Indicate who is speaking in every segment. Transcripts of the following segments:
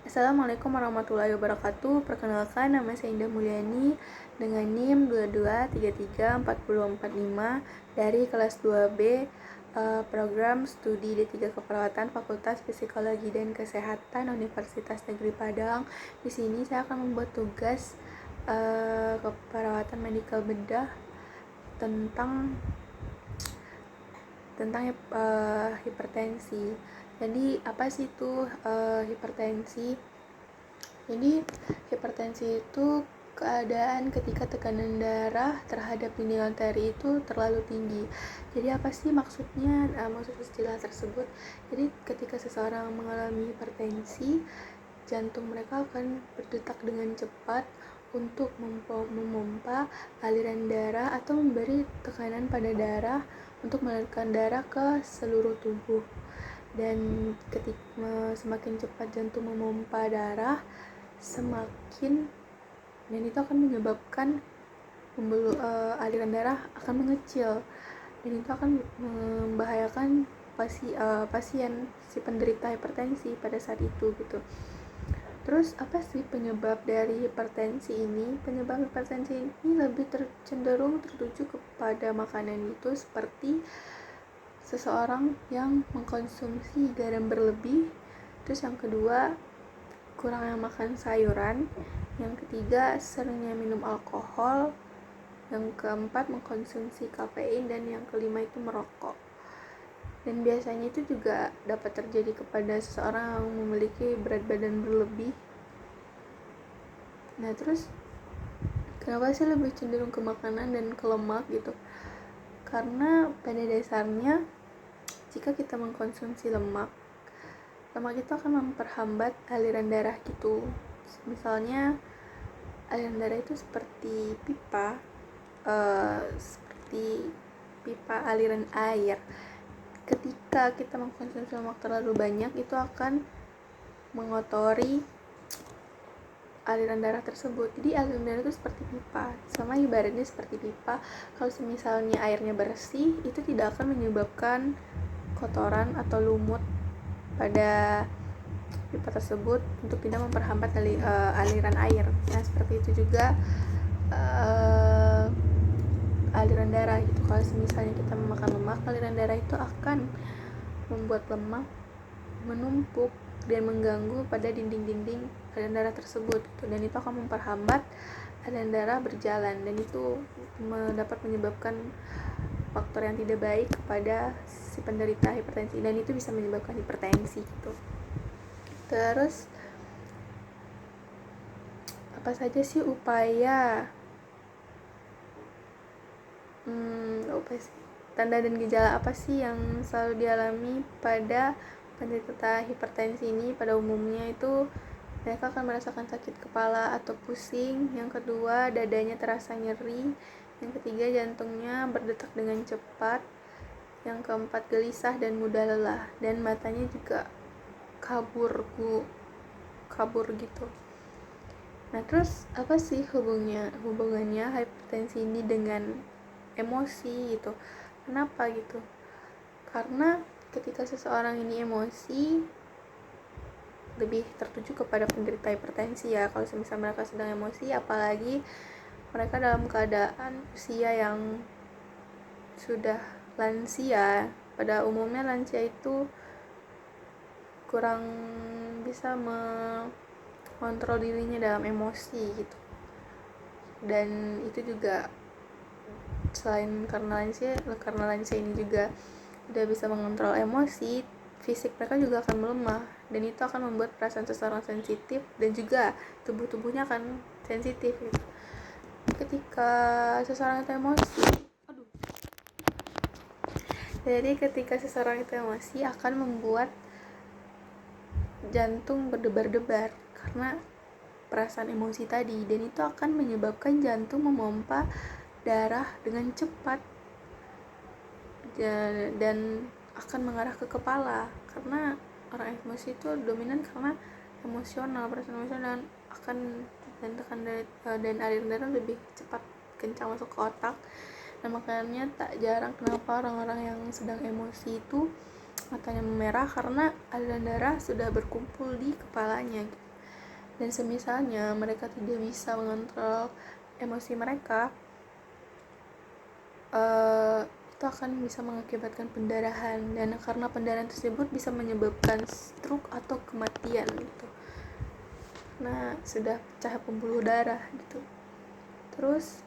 Speaker 1: Assalamualaikum warahmatullahi wabarakatuh. Perkenalkan, nama saya Indah Mulyani dengan NIM 22334045 dari kelas 2B program studi D3 Keperawatan Fakultas Psikologi dan Kesehatan Universitas Negeri Padang. Di sini saya akan membuat tugas keperawatan medikal bedah tentang hipertensi. Jadi apa sih itu hipertensi? Jadi hipertensi itu keadaan ketika tekanan darah terhadap dinding arteri itu terlalu tinggi. Jadi apa sih maksudnya? Maksud istilah tersebut. Jadi ketika seseorang mengalami hipertensi, jantung mereka akan berdetak dengan cepat untuk memompa aliran darah atau memberi tekanan pada darah untuk mengalirkan darah ke seluruh tubuh. Dan semakin cepat jantung memompa darah, dan itu akan menyebabkan aliran darah akan mengecil, dan itu akan membahayakan pasien si penderita hipertensi pada saat itu gitu. Terus apa sih penyebab dari hipertensi ini? Penyebab hipertensi ini lebih cenderung tertuju kepada makanan itu, seperti seseorang yang mengkonsumsi garam berlebih. Terus yang kedua, kurangnya makan sayuran. Yang ketiga, seringnya minum alkohol. Yang keempat, mengkonsumsi kafein. Dan yang kelima itu merokok. Dan biasanya itu juga dapat terjadi kepada seseorang yang memiliki berat badan berlebih. Nah, terus kenapa sih lebih cenderung ke makanan dan ke lemak gitu? Karena pada dasarnya jika kita mengkonsumsi lemak itu akan memperhambat aliran darah gitu. Misalnya aliran darah itu seperti pipa aliran air. Ketika kita mengkonsumsi lemak terlalu banyak, itu akan mengotori aliran darah tersebut. Jadi aliran darah itu seperti pipa, sama ibaratnya seperti pipa. Kalau misalnya airnya bersih, itu tidak akan menyebabkan kotoran atau lumut pada pipa tersebut untuk tidak memperhambat aliran air. Nah, seperti itu juga aliran darah gitu. Kalau misalnya kita memakan lemak, aliran darah itu akan membuat lemak menumpuk dan mengganggu pada dinding-dinding aliran darah tersebut gitu. Dan itu akan memperhambat aliran darah berjalan, dan itu dapat menyebabkan faktor yang tidak baik kepada si penderita hipertensi, dan itu bisa menyebabkan hipertensi gitu. Terus apa saja sih upaya tanda dan gejala apa sih yang selalu dialami pada penderita hipertensi ini? Pada umumnya itu mereka akan merasakan sakit kepala atau pusing. Yang kedua, dadanya terasa nyeri. Yang ketiga, jantungnya berdetak dengan cepat. Yang keempat, gelisah dan mudah lelah, dan matanya juga kabur gitu. Nah, terus apa sih hubungannya hipertensi ini dengan emosi gitu? Kenapa gitu? Karena ketika seseorang ini emosi, lebih tertuju kepada penderita hipertensi ya. Kalau misalnya mereka sedang emosi, apalagi mereka dalam keadaan usia yang sudah lansia. Pada umumnya lansia itu kurang bisa mengontrol dirinya dalam emosi gitu. Dan itu juga selain karena lansia ini juga tidak bisa mengontrol emosi, fisik mereka juga akan melemah, dan itu akan membuat perasaan seseorang sensitif, dan juga tubuhnya akan sensitif gitu. Ketika seseorang itu emosi akan membuat jantung berdebar-debar karena perasaan emosi tadi, dan itu akan menyebabkan jantung memompa darah dengan cepat dan akan mengarah ke kepala. Karena orang emosi itu dominan karena perasaan emosional dan aliran darah lebih cepat kencang masuk ke otak. Dan makanya tak jarang kenapa orang-orang yang sedang emosi itu matanya memerah, karena aliran darah sudah berkumpul di kepalanya. Dan semisalnya mereka tidak bisa mengontrol emosi mereka, itu akan bisa mengakibatkan pendarahan, dan karena pendarahan tersebut bisa menyebabkan stroke atau kematian gitu. Nah, sudah pecah pembuluh darah gitu. Terus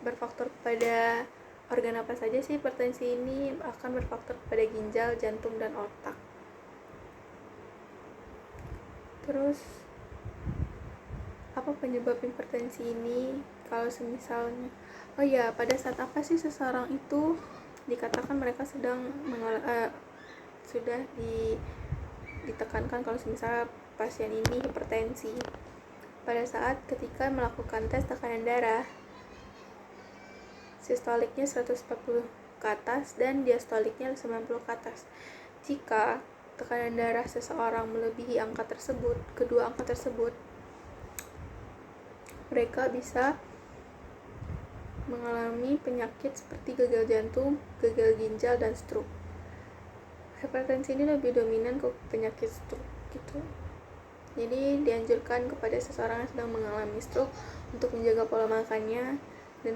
Speaker 1: berfaktor pada organ apa saja sih hipertensi ini? Akan berfaktor pada ginjal, jantung, dan otak. Terus apa penyebab hipertensi ini? Kalau semisalnya, oh ya, pada saat apa sih seseorang itu dikatakan mereka sudah ditekankan kalau misalnya pasien ini hipertensi? Pada saat ketika melakukan tes tekanan darah, sistoliknya 140 ke atas dan diastoliknya 90 ke atas. Jika tekanan darah seseorang melebihi angka tersebut, kedua angka tersebut, mereka bisa mengalami penyakit seperti gagal jantung, gagal ginjal, dan stroke. Hipertensi ini lebih dominan ke penyakit stroke gitu. Jadi dianjurkan kepada seseorang yang sedang mengalami stroke untuk menjaga pola makannya dan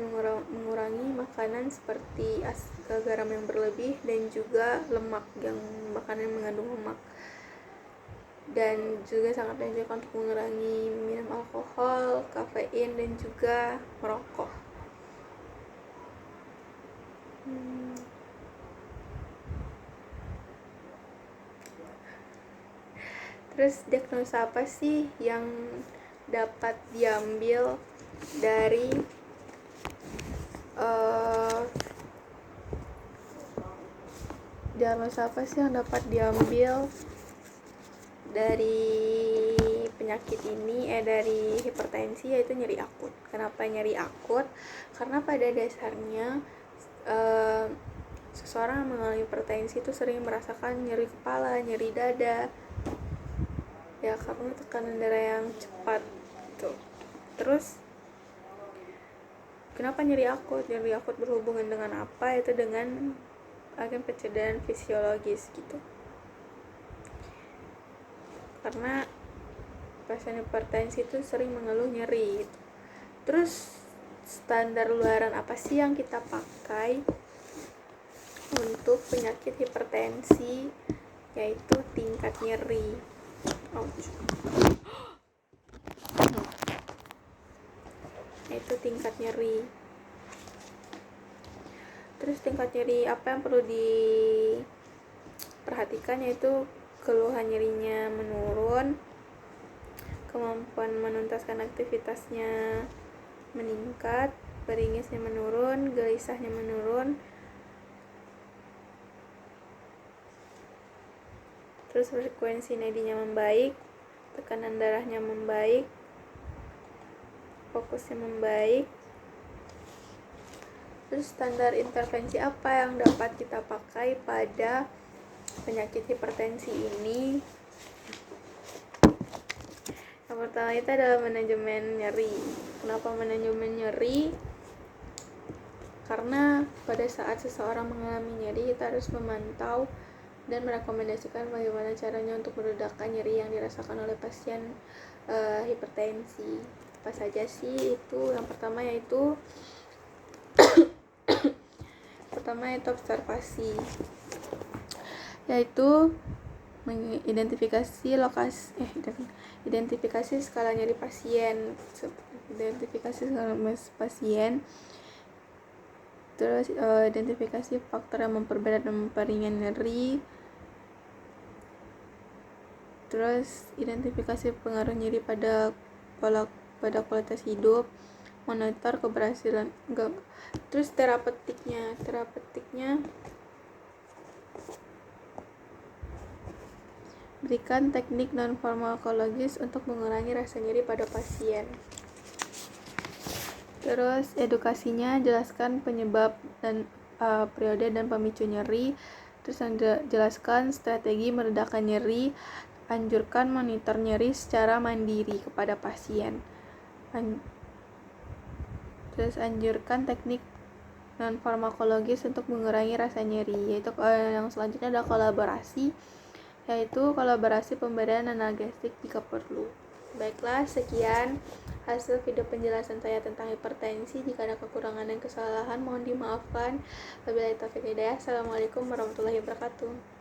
Speaker 1: mengurangi makanan seperti garam yang berlebih dan juga lemak, yang makanan mengandung lemak. Dan juga sangat dianjurkan untuk mengurangi minum alkohol, kafein, dan juga merokok. Terus diagnosa apa sih yang dapat diambil dari penyakit ini, dari hipertensi, yaitu nyeri akut. Kenapa nyeri akut? Karena pada dasarnya seseorang yang mengalami hipertensi itu sering merasakan nyeri kepala, nyeri dada, ya karena tekanan darah yang cepat gitu. Terus kenapa nyeri akut? Nyeri akut berhubungan dengan apa? Itu dengan agen pencedera fisiologis gitu. Karena pasien hipertensi itu sering mengeluh nyeri gitu. Terus standar luaran apa sih yang kita pakai untuk penyakit hipertensi? Yaitu tingkat nyeri. Yaitu tingkat nyeri. Terus tingkat nyeri apa yang perlu diperhatikan? Yaitu keluhan nyerinya menurun, kemampuan menuntaskan aktivitasnya meningkat, beringisnya menurun, gelisahnya menurun, terus frekuensi nadinya membaik, tekanan darahnya membaik, fokusnya membaik. Terus standar intervensi apa yang dapat kita pakai pada penyakit hipertensi ini? Yang pertama itu adalah manajemen nyeri. Kenapa manajemen nyeri? Karena pada saat seseorang mengalami nyeri, kita harus memantau dan merekomendasikan bagaimana caranya untuk meredakan nyeri yang dirasakan oleh pasien hipertensi. Apa saja sih itu? Yang pertama yaitu observasi, yaitu mengidentifikasi identifikasi skala nyeri pasien, terus identifikasi faktor yang memperberat dan memperingan nyeri, terus identifikasi pengaruh nyeri pada kualitas hidup, monitor keberhasilan terus terapeutiknya berikan teknik non farmakologis untuk mengurangi rasa nyeri pada pasien. Terus edukasinya, jelaskan penyebab dan periode dan pemicu nyeri. Terus jelaskan strategi meredakan nyeri. Anjurkan monitor nyeri secara mandiri kepada pasien. Terus anjurkan teknik non farmakologis untuk mengurangi rasa nyeri, yaitu yang selanjutnya adalah kolaborasi, yaitu kolaborasi pemberian analgesik jika perlu. Baiklah, sekian hasil video penjelasan saya tentang hipertensi. Jika ada kekurangan dan kesalahan mohon dimaafkan. Wabillahi taufiq hidayah. Assalamualaikum warahmatullahi wabarakatuh.